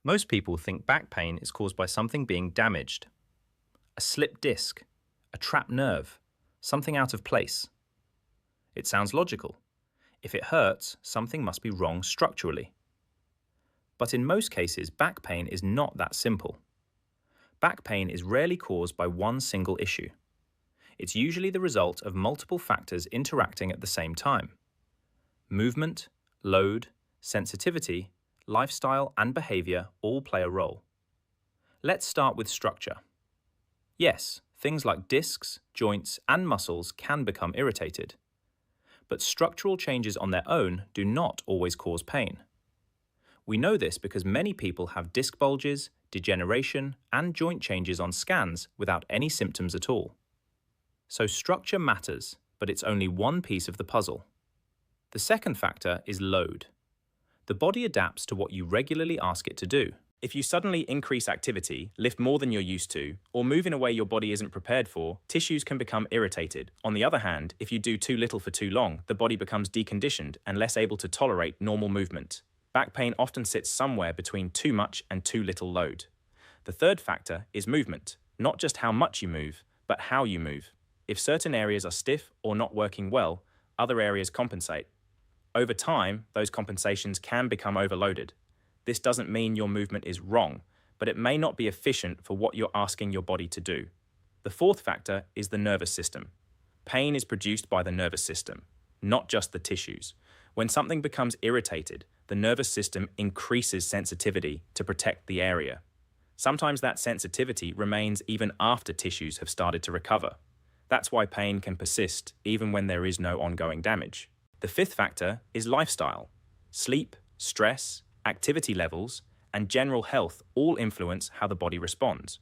Most people think back pain is caused by something being damaged. A slipped disc, a trapped nerve, something out of place. It sounds logical. If it hurts, something must be wrong structurally. But in most cases, back pain is not that simple. Back pain is rarely caused by one single issue. It's usually the result of multiple factors interacting at the same time. Movement, load, sensitivity, lifestyle, and behavior all play a role. Let's start with structure. Yes, things like discs, joints, and muscles can become irritated. But structural changes on their own do not always cause pain. We know this because many people have disc bulges, degeneration, and joint changes on scans without any symptoms at all. So structure matters, but it's only one piece of the puzzle. The second factor is load. The body adapts to what you regularly ask it to do. If you suddenly increase activity, lift more than you're used to, or move in a way your body isn't prepared for, tissues can become irritated. On the other hand, if you do too little for too long, the body becomes deconditioned and less able to tolerate normal movement. Back pain often sits somewhere between too much and too little load. The third factor is movement, not just how much you move, but how you move. If certain areas are stiff or not working well, other areas compensate. Over time, those compensations can become overloaded. This doesn't mean your movement is wrong, but it may not be efficient for what you're asking your body to do. The fourth factor is the nervous system. Pain is produced by the nervous system, not just the tissues. When something becomes irritated, the nervous system increases sensitivity to protect the area. Sometimes that sensitivity remains even after tissues have started to recover. That's why pain can persist even when there is no ongoing damage. The fifth factor is lifestyle. Sleep, stress, activity levels, and general health all influence how the body responds.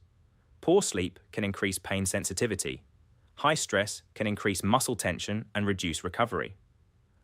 Poor sleep can increase pain sensitivity. High stress can increase muscle tension and reduce recovery.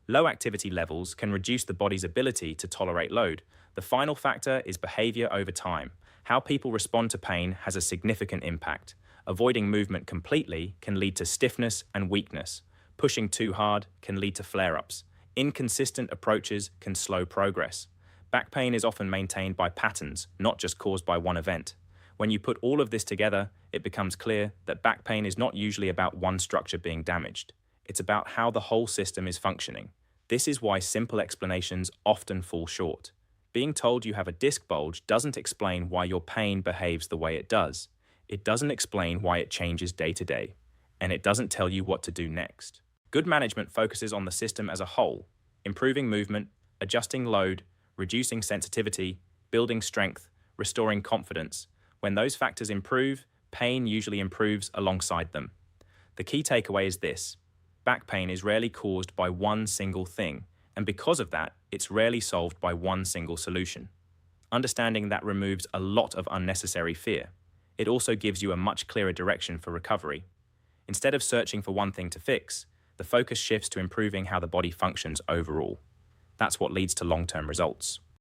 Low activity levels can reduce the body's ability to tolerate load. The final factor is behavior over time. How people respond to pain has a significant impact. Avoiding movement completely can lead to stiffness and weakness. Pushing too hard can lead to flare-ups. Inconsistent approaches can slow progress. Back pain is often maintained by patterns, not just caused by one event. When you put all of this together, it becomes clear that back pain is not usually about one structure being damaged. It's about how the whole system is functioning. This is why simple explanations often fall short. Being told you have a disc bulge doesn't explain why your pain behaves the way it does. It doesn't explain why it changes day to day. And it doesn't tell you what to do next. Good management focuses on the system as a whole, improving movement, adjusting load, reducing sensitivity, building strength, restoring confidence. When those factors improve, pain usually improves alongside them. The key takeaway is this: back pain is rarely caused by one single thing, and because of that, it's rarely solved by one single solution. Understanding that removes a lot of unnecessary fear. It also gives you a much clearer direction for recovery. Instead of searching for one thing to fix, the focus shifts to improving how the body functions overall. That's what leads to long-term results.